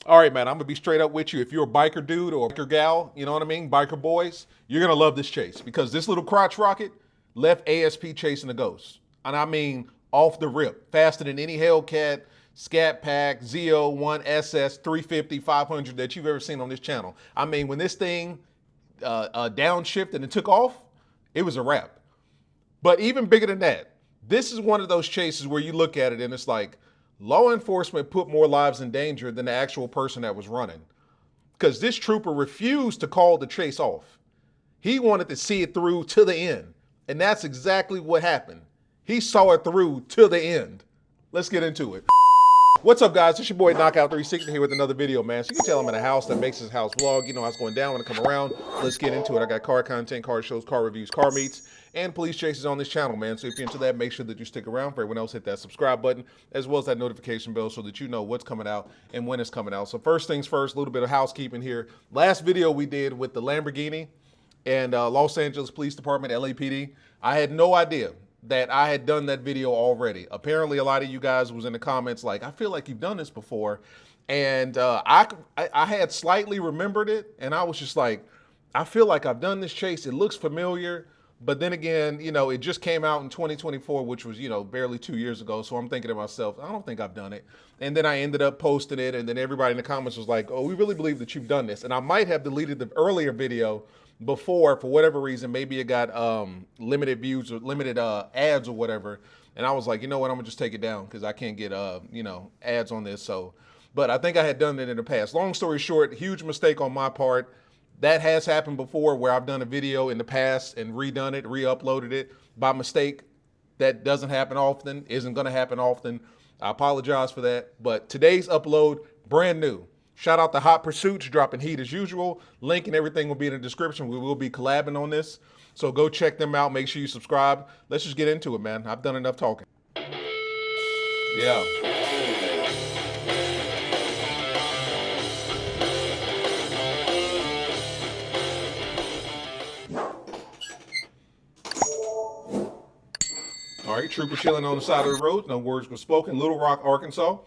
All right, man, I'm gonna be straight up with you. If you're a biker dude or a biker gal, you know what I mean, biker boys, you're gonna love this chase because this little crotch rocket left ASP chasing a ghost. And I mean off the rip, faster than any Hellcat, Scat Pack, Z01, SS, 350, 500 that you've ever seen on this channel. I mean, when this thing downshifted and took off, it was a wrap. But even bigger than that, this is one of those chases where you look at it and it's like, law enforcement put more lives in danger than the actual person that was running. Because this trooper refused to call the chase off. He wanted to see it through to the end. And that's exactly what happened. He saw it through to the end. Let's get into it. What's up, guys? It's your boy Knockout360 here with another video, man. So you can tell I'm in a house that makes his house vlog. You know how it's going down when I come around. Let's get into it. I got car content, car shows, car reviews, car meets, and police chases on this channel, man. So if you're into that, make sure that you stick around. For everyone else, hit that subscribe button, as well as that notification bell so that you know what's coming out and when it's coming out. So first things first, a little bit of housekeeping here. Last video we did with the Lamborghini and Los Angeles Police Department, LAPD, I had no idea that I had done that video already. Apparently, a lot of you guys was in the comments like, I feel like you've done this before. And I had slightly remembered it. And I was just like, I feel like I've done this chase. It looks familiar. But then again, you know, it just came out in 2024, which was, you know, barely 2 years ago. So I'm thinking to myself, I don't think I've done it. And then I ended up posting it. And then everybody in the comments was like, oh, we really believe that you've done this. And I might have deleted the earlier video before, for whatever reason. Maybe it got limited views or limited ads or whatever. And I was like, you know what, I'm gonna just take it down because I can't get you know, ads on this. So, but I think I had done it in the past. Long story short, huge mistake on my part. That has happened before where I've done a video in the past and redone it, re-uploaded it by mistake. That doesn't happen often, isn't gonna happen often. I apologize for that. But today's upload, brand new. Shout out to Hot Pursuits, dropping heat as usual. Link and everything will be in the description. We will be collabing on this. So go check them out. Make sure you subscribe. Let's just get into it, man. I've done enough talking. Yeah. All right, trooper chilling on the side of the road. No words were spoken. Little Rock, Arkansas.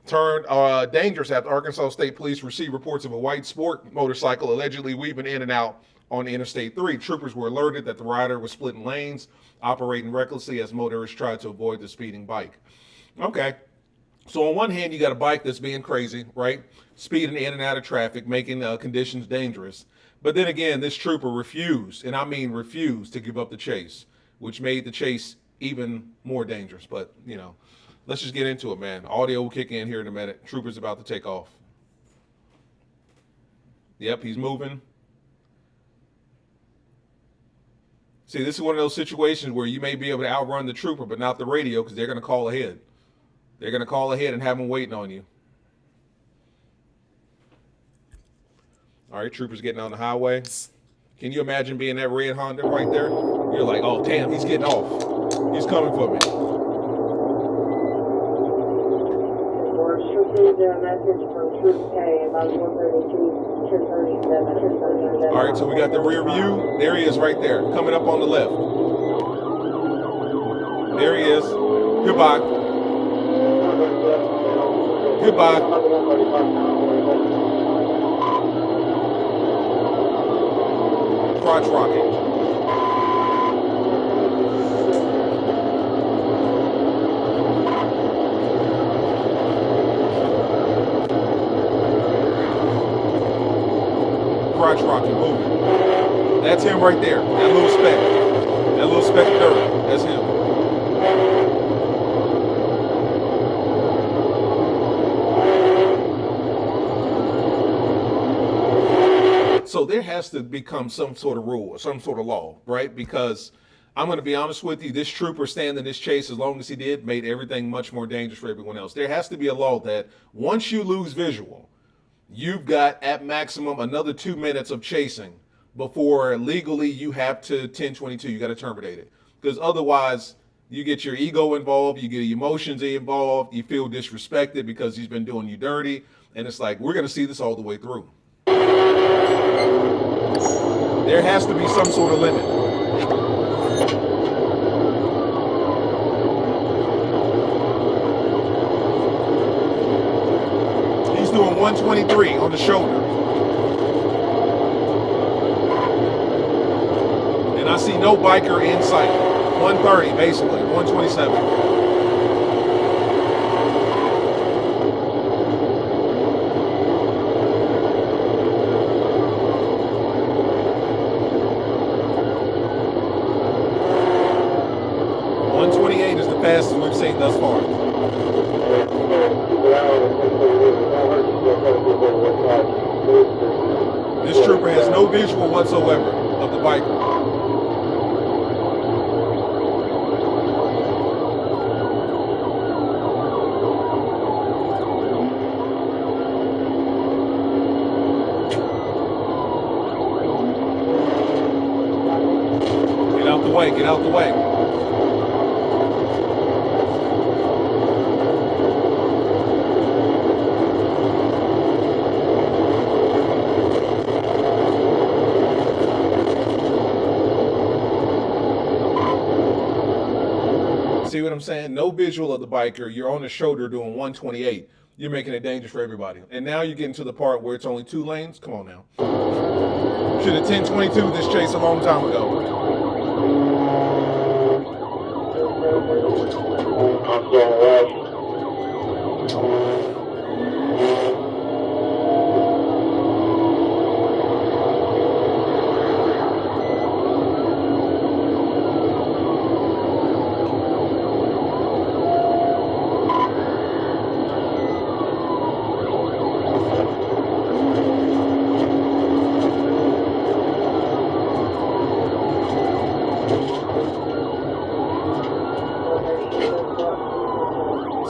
Turned dangerous after Arkansas State Police received reports of a white sport motorcycle allegedly weaving in and out on Interstate 3. Troopers were alerted that the rider was splitting lanes, operating recklessly as motorists tried to avoid the speeding bike. Okay, so on one hand, you got a bike that's being crazy, right? Speeding in and out of traffic, making conditions dangerous. But then again, this trooper refused, and I mean refused, to give up the chase, which made the chase even more dangerous. But, you know, let's just get into it, man. Audio will kick in here in a minute. Trooper's about to take off. Yep, he's moving. See, this is one of those situations where you may be able to outrun the trooper, but not the radio, because they're going to call ahead. They're going to call ahead and have him waiting on you. All right, trooper's getting on the highway. Can you imagine being that red Honda right there? You're like, oh, damn, he's getting off. He's coming for me. All right, so we got the rear view. There he is right there, coming up on the left. There he is. Goodbye. Goodbye. Crotch Rocket. Crotch Rocket moving. That's him right there. That little speck. That little speck of dirt. That's him. So there has to become some sort of rule or some sort of law, right? Because I'm going to be honest with you, this trooper standing this chase as long as he did made everything much more dangerous for everyone else. There has to be a law that once you lose visual, you've got at maximum another 2 minutes of chasing before legally you have to 1022. You got to terminate it, because otherwise you get your ego involved, you get your emotions involved, you feel disrespected because he's been doing you dirty, and it's like, we're going to see this all the way through. There has to be some sort of limit. He's doing doing 123 on the shoulder. And I see no biker in sight. 130 basically, 127. Fastest we've seen thus far. This trooper has no visual whatsoever of the biker. Get out the way, get out the way. See what I'm saying? No visual of the biker. You're on the shoulder doing 128. You're making it dangerous for everybody. And now you're getting to the part where it's only 2 lanes. Come on now. Should have 1022 this chase a long time ago. I'm going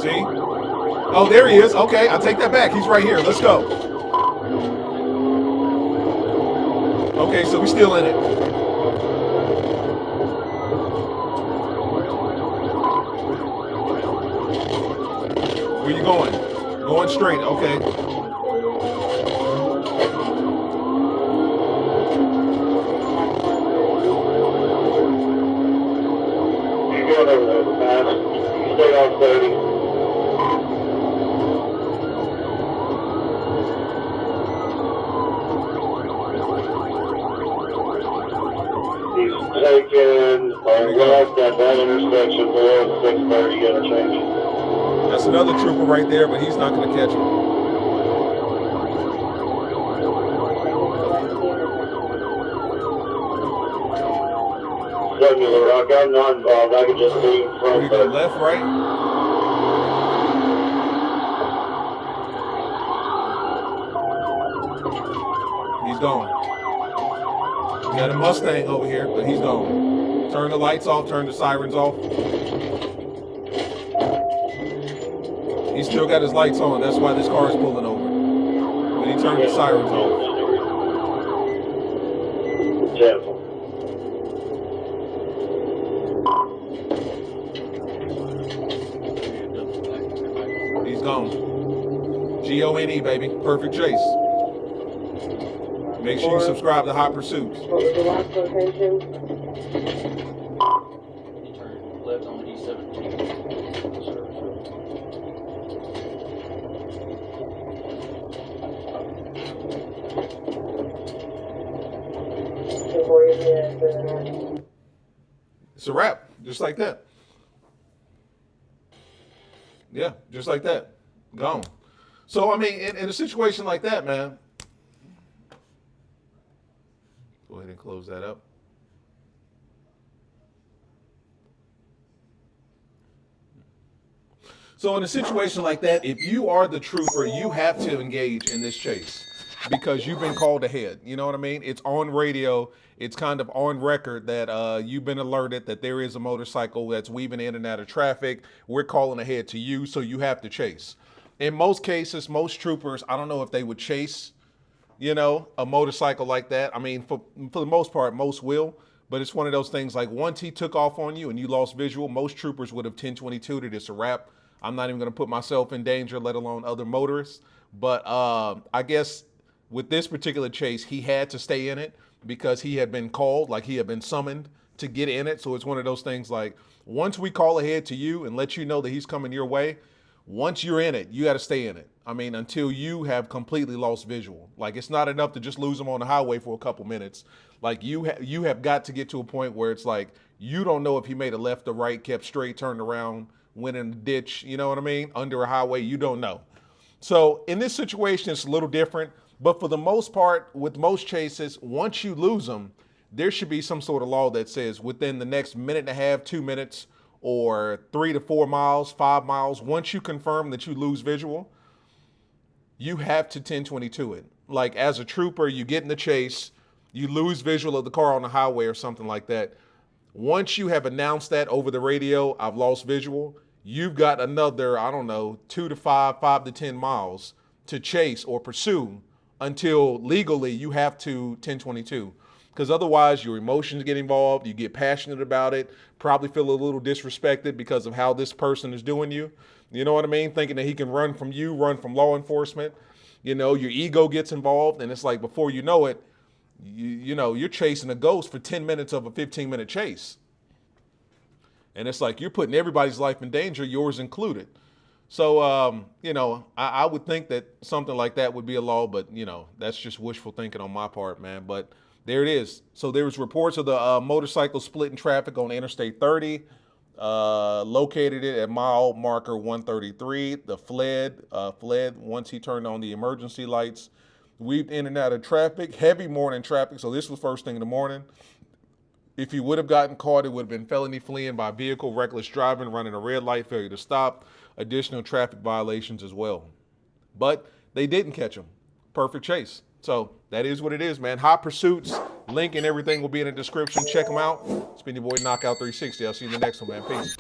See? Oh, there he is. Okay, I'll take that back. He's right here. Let's go. Okay, so we're still in it. Where you going? Going straight. Okay. You're going over there fast. Stay off 30. Taking left at that intersection below 630 interchange. That's another trooper right there, but he's not going to catch him. Little Rock, I'm not involved. I can just see from. Where you go, left, right? He's gone. We got a Mustang over here, but he's gone. Turn the lights off, turn the sirens off. He's still got his lights on. That's why this car is pulling over. But he turned the sirens off. Careful. He's gone. G-O-N-E, baby. Perfect chase. Make sure you subscribe to Hot Pursuits. What was the last location? He turned left on E17. It's a wrap, just like that. Yeah, just like that. Gone. So, I mean, in a situation like that, man, go ahead and close that up. So in a situation like that, if you are the trooper, you have to engage in this chase because you've been called ahead. You know what I mean? It's on radio. It's kind of on record that you've been alerted that there is a motorcycle that's weaving in and out of traffic. We're calling ahead to you, so you have to chase. In most cases, most troopers, I don't know if they would chase, you know, a motorcycle like that. I mean, for the most part, most will. But it's one of those things like once he took off on you and you lost visual, most troopers would have 1022'd it. It's a wrap. I'm not even going to put myself in danger, let alone other motorists. But I guess with this particular chase, he had to stay in it because he had been called, like he had been summoned to get in it. So it's one of those things like once we call ahead to you and let you know that he's coming your way, Once you're in it, you got to stay in it. I mean, until you have completely lost visual. Like, it's not enough to just lose them on the highway for a couple minutes. Like, you have got to get to a point where it's like you don't know if he made a left or right, kept straight, turned around, went in the ditch. You know what I mean? Under a highway, you don't know. So in this situation, it's a little different. But for the most part, with most chases, once you lose them, there should be some sort of law that says within the next minute and a half, 2 minutes, or 3 to 4 miles, 5 miles, once you confirm that you lose visual, you have to 1022 it. Like, as a trooper, you get in the chase, you lose visual of the car on the highway or something like that. Once you have announced that over the radio, I've lost visual, you've got another, I don't know, 2 to 5, 5 to 10 miles to chase or pursue until legally you have to 1022. Because otherwise your emotions get involved, you get passionate about it, probably feel a little disrespected because of how this person is doing you. You know what I mean? Thinking that he can run from you, run from law enforcement. You know, your ego gets involved, and it's like before you know it, you know, you're chasing a ghost for 10 minutes of a 15-minute chase. And it's like you're putting everybody's life in danger, yours included. So, you know, I would think that something like that would be a law, but, you know, that's just wishful thinking on my part, man. But there it is. So there was reports of the motorcycle splitting traffic on Interstate 30, located it at mile marker 133. The fled once he turned on the emergency lights. Weaved in and out of traffic, heavy morning traffic. So this was first thing in the morning. If he would have gotten caught, it would have been felony fleeing by vehicle, reckless driving, running a red light, failure to stop, additional traffic violations as well. But they didn't catch him. Perfect chase. So that is what it is, man. Hot Pursuits, link and everything will be in the description. Check them out. It's been your boy Knockout 360. I'll see you in the next one, man. Peace.